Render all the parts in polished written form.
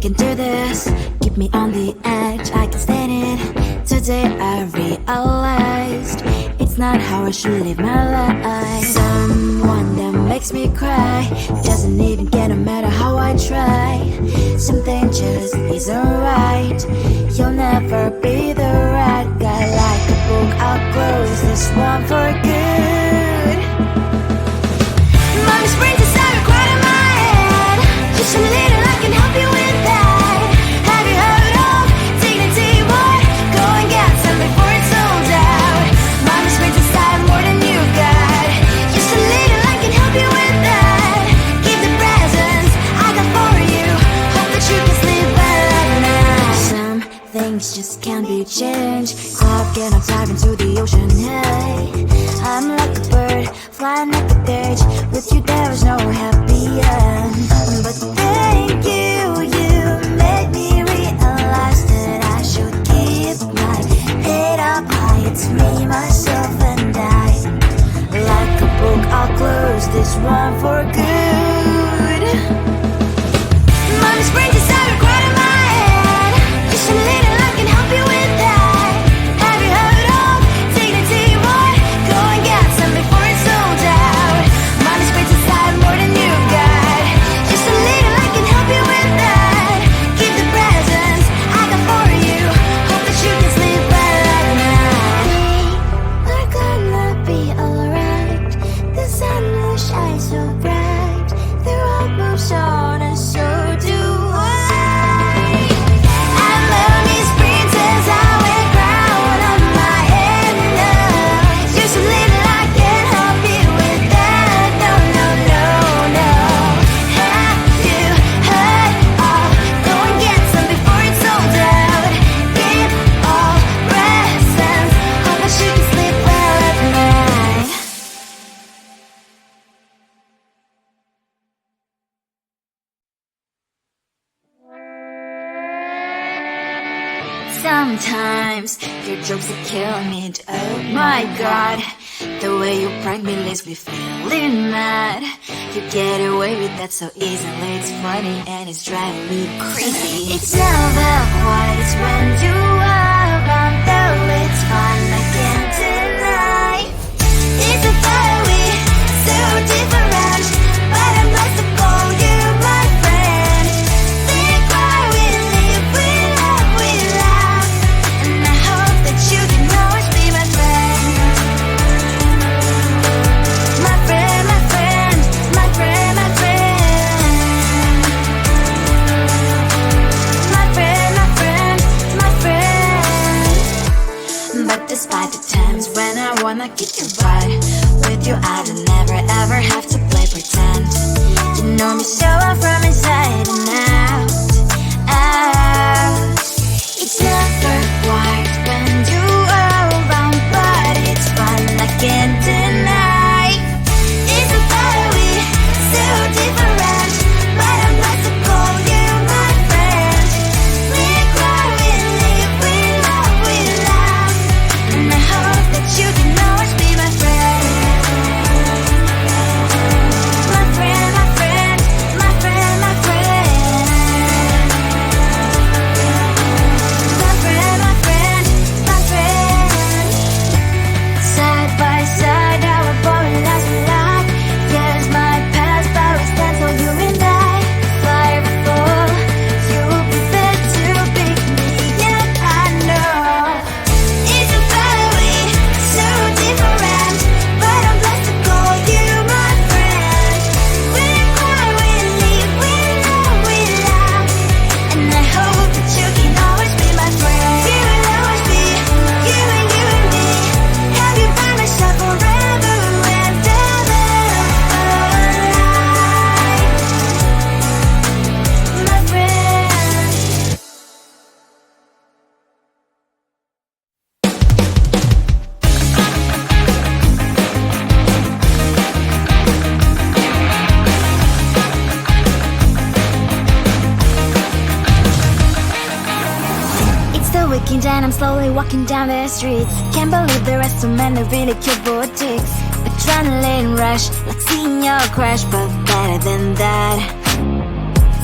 can do this. Keep me on the edge, I can stand it. Today I realized it's not how I should live my life. Someone that makes me cry doesn't even get no matter how I try. Something just isn't right. You'll never be the right guy. Like a book, I'll close this one for good. Mommy springs inside a cry in my head. Just a little, I can help you with that. Have you heard of dignity, boy? Go and get some before it's sold out. Mommy springs inside more than you've got. Just a little, I can help you with that. Keep the presents I got for you. Hope that you can sleep well at night. Some things just can't be changed. I'll get on dive into the ocean, hey. I'm like a bird, flying like a cage. With you there is no happy end. But thank you, you made me realize that I should keep my head up high. It's me, myself and I. Like a book, I'll close this one for good. Mommy springs inside a cry in my head. Just a little, I can help you with that. Have you heard of dignity, boy? Go and get some before it's sold out. Mommy springs inside more than you've got. Just a little, I can help you with that. Keep the presents I got for you. Hope that you can sleep well at night. We're gonna be alright. The sun will shine so bright. The road moves on and so do I. And lonely sprinters, I wear crown on my head now. Just a little, I can help you with that. No, no, no, no. Have you heard of? Go and get some before it's sold out. Keep all presents. Hope that you can sleep well at night. Sometimes your jokes that kill me. Oh my god, the way you prank me leaves me feeling mad. You get away with that so easily. It's funny and it's driving me crazy. It's never quiet, it's when you are around. Though it's fun, I can't deny. It's a fiery, so different, but I'm blessed to call you my friend. Think why we live, we love, we laugh, and I hope that you can always be my friend. My friend, my friend, my friend, my friend. My friend, my friend, my friend. But despite the times when I wanna kick your butt, with you I don't never ever have to play pretend. You know me so well from inside and out, out. It's never quiet when you are around, but it's fun, I can't deny. It's a fiery, so different, but I'm blessed to call you my friend. We cry, we live, we love, we laugh, and I hope that you can always be my friend. My friend, my friend, my friend, my friend. My friend, my friend, my friend. Side by side, our body lasts a lot. Years might pass, but we stand for you and I. Fire will fall, you'll be there to pick me up, I know. It's a fiery, so different, but I'm blessed to call you my friend. We cry, we live, we love, we laugh, and I hope that you can always be my friend. You will always be, you and me. Have you by my side forever and ever, alive, my friend. It's the weekend and I'm slowly walking down the streets. Can't believe there are so many really cute boutiques. Adrenaline rush, like seeing your crush, but better than that.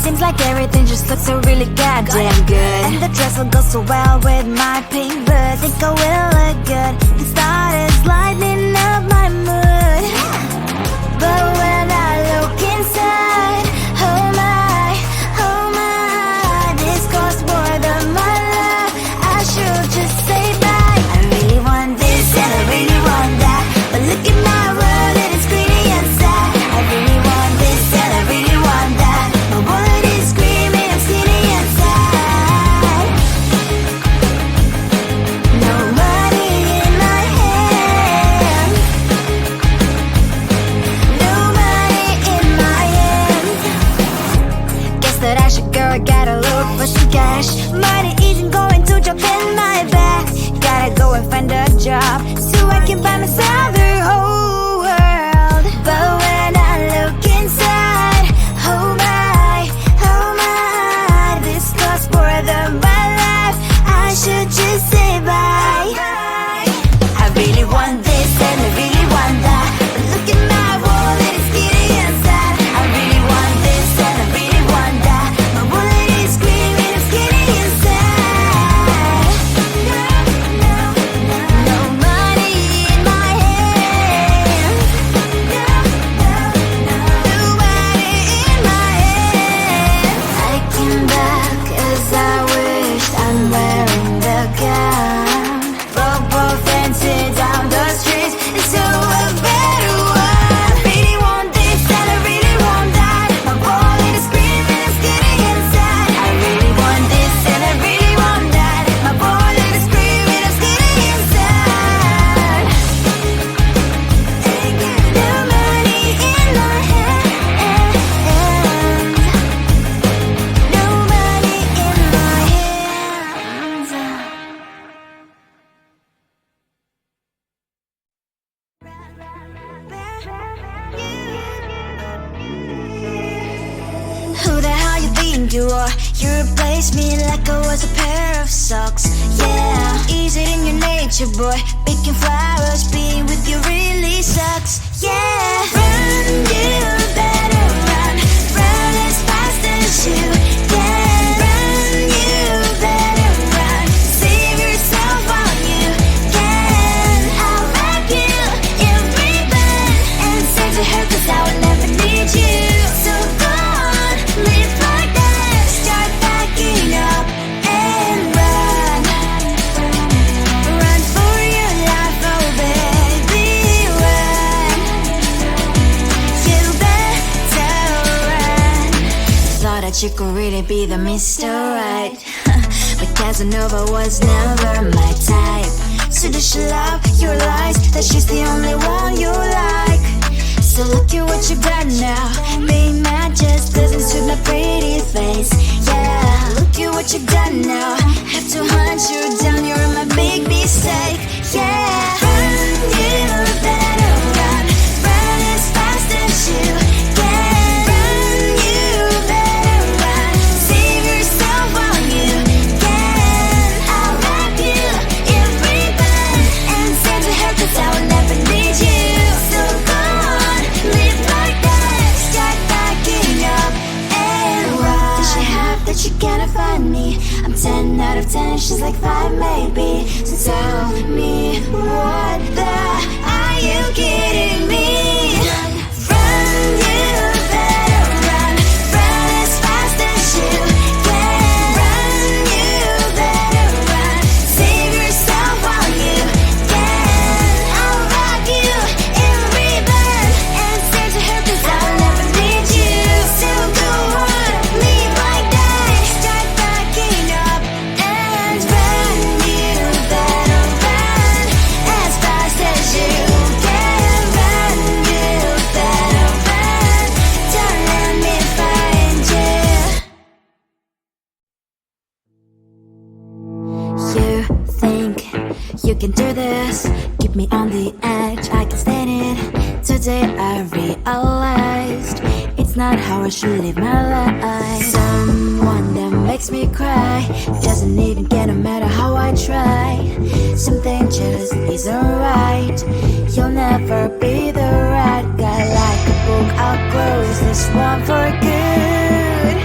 Seems like everything just looks so really goddamn good. And the dress will go so well with my pink boots. Think I will look good. The thought is lightening up my mood. But when I look inside, oh my, this costs more than my love. I should just say bye. I really want this and I really want that, but look at my world and it's greedy and sad. I really want this and I really want that. My wallet is screaming, I'm skinny and sad. No money in my hand. No money in my hand. Guess that I should go, I gotta look for some cash. Money isn't going to drop in my bag. Gotta go and find a job so I can buy myself the whole world. But when I look inside, oh my, this costs more than my life. I should just say bye. I really want this and I really want that, but look at my wallet, it's skinny and sad. I really want this and I really want that. My wallet is screaming, I'm skinny and sad. No money in my hand. No money in my hand. I came back as I wished. I'm wearing the gown. Both dancing down the streets into a better one. I really want this and I really want that. My wallet is screaming, I'm skinny inside. I really want this and I really want that. My wallet is screaming, I'm skinny inside. No money in my hand. No money in my hands. Who the hell you think you are? You replaced me like I was a pair of socks. Yeah, is it in your nature, boy? Picking flowers, being with you really sucks. Yeah, run, you better run. Run as fast as you can. Run, you better run. Save yourself while you can. I'll wrap you in ribbon and send to her, 'cause I will never need you. So go on, live like that. Start backing up and run. Run for your life, oh baby, run. You better run. Thought that you could really be the Mr. Right, but Casanova was never my type. So does she love your lies, that she's the only one you like? So look at what you've done now. Being mad just doesn't suit my pretty face. Yeah, look at what you've done now. Have to hunt you down, you're my big mistake. Yeah, run, you better run. Run as fast as you can. Run, you better run. Save yourself while you can. I'll wrap you in ribbon and send to her, 'cause I will never need you. So go on, live like that. Start backing up and run. Does she have that you cannot find me? I'm 10 out of 10, she's like 5 maybe. So tell me, what the are you kidding me? Run, you better run. Run as fast as you can. Run, you better run. Save yourself while you can. I'll wrap you in ribbon and send to her, 'cause I'll never need you. So go on, live like that. Start backing up and run. You better run as fast as you can. Run, you better run. Don't let me find you. You think you can do this, keep me on the edge, I can stand it. Today I realized it's not how I should live my life. Someone that makes me cry doesn't even get, no matter how I try. Something just isn't right. You'll never be the right guy. Like a book, I'll close this one for good.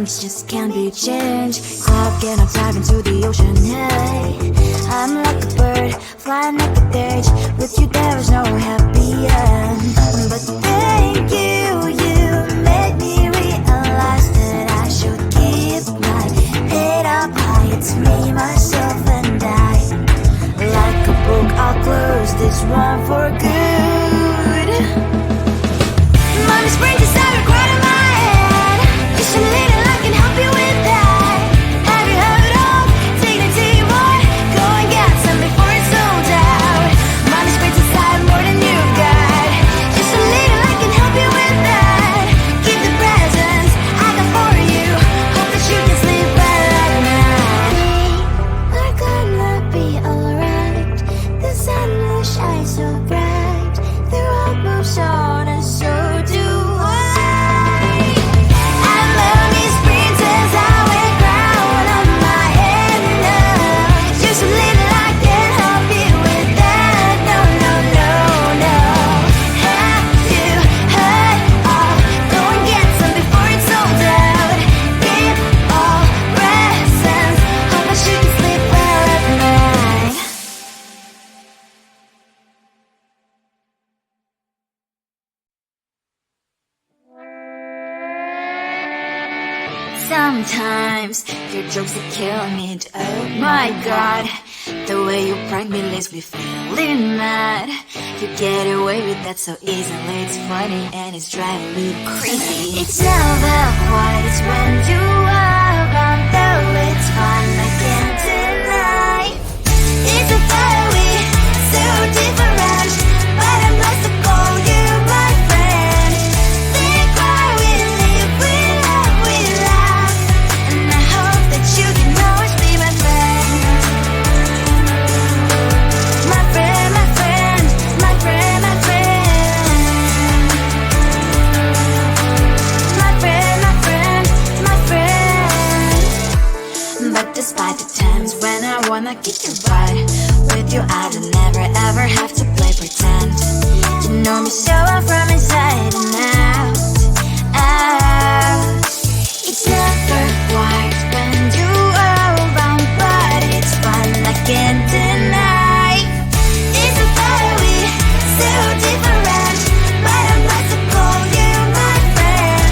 things just can't be changed. Clock and I'm diving to the ocean, hey. I'm like a bird, flying like a cage. With you there is no happy end. But thank you, you made me realize that I should keep my head up high. It's me, myself and I. Like a book, I'll close this one for good. Mommy springs inside a quite in my head. Just a little, I can help you with that. Have you heard of dignity, boy? Go and get some before it's sold out. Mommy springs inside more than you've got. Just a little, I can help you with that. Keep the presents I got for you. Hope that you can sleep well at night. We're gonna be alright. The sun will shine so bright. The road moves on and so do I. I love these princess, I wear crown on my head now. Just a little, I can help you with that. No, no, no, no. Have you heard of? Go and get some before it's sold out. Give all presents. Hope that you can sleep well at night. Sometimes your jokes are killing me. Oh my god, the way you prank me leaves me feeling mad. You get away with that so easily. It's funny and it's driving me crazy. It's never quiet, it's when you are around. Though it's fun, I can't deny. It's a fiery, so different, but I'm blessed to call you my friend. Think why we live, we love, we laugh, and I hope that you can always be my friend. My friend, my friend, my friend, my friend. My friend, my friend, my friend. But despite the times when I wanna kick your butt, with you I don't never ever have to play pretend. You know me so well from inside and out, out. It's never quiet when you are around, but it's fun, I can't deny. It's a fiery, so different, but I'm blessed to call you my friend.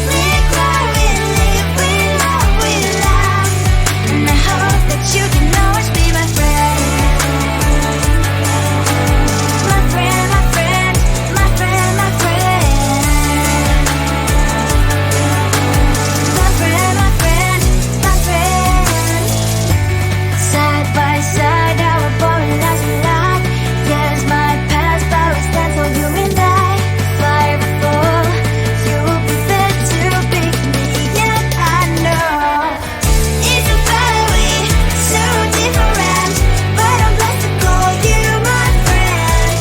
We cry, we live, we love, we laugh, and I hope that you can always be my friend. My friend, my friend, my friend, my friend. My friend, my friend, my friend. Side by side, our boring lives we like. Yes, my past power stands for you and I. Fly before you will be there to pick me, yeah, I know. It's a fiery, so different, but I'm blessed to call you my friend.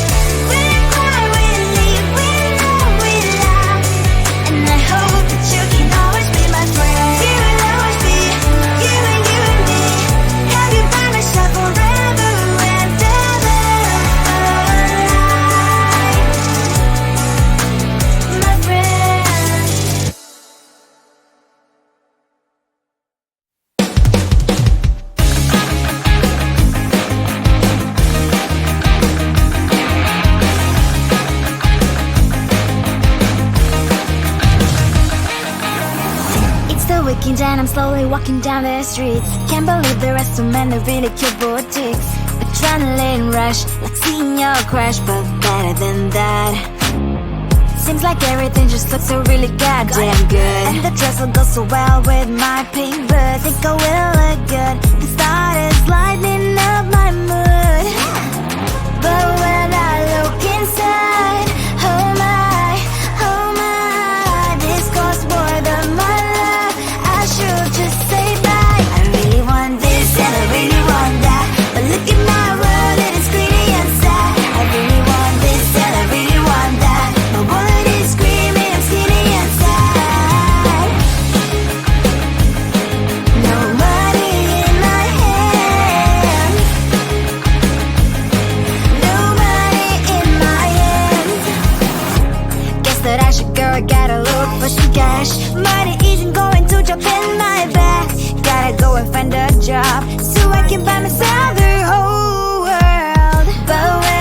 We cry, we live, we love, we laugh, and I hope that you can always be my friend. You will always be, you and me. Have you by my side forever and ever. My friend. It's the weekend and I'm slowly walking down the streets. Can't believe there are so many really cute boutiques. Adrenaline rush, like seeing your crush, but better than that. Seems like everything just looks so really goddamn good. And the dress will go so well with my pink boots. Think I will look good. The start is lighting up my mood. But when I look inside, oh my, this costs more than my love. I should just say bye. I really want this and I really want that, but look at my world, it is pretty inside. I really want this and I really want that. My wallet is screaming, I'm skinny inside. No money in my hand. No money. that I should go, I gotta look for some cash. Money isn't going to jump in my back. Gotta go and find a job so I can buy myself the whole world. But when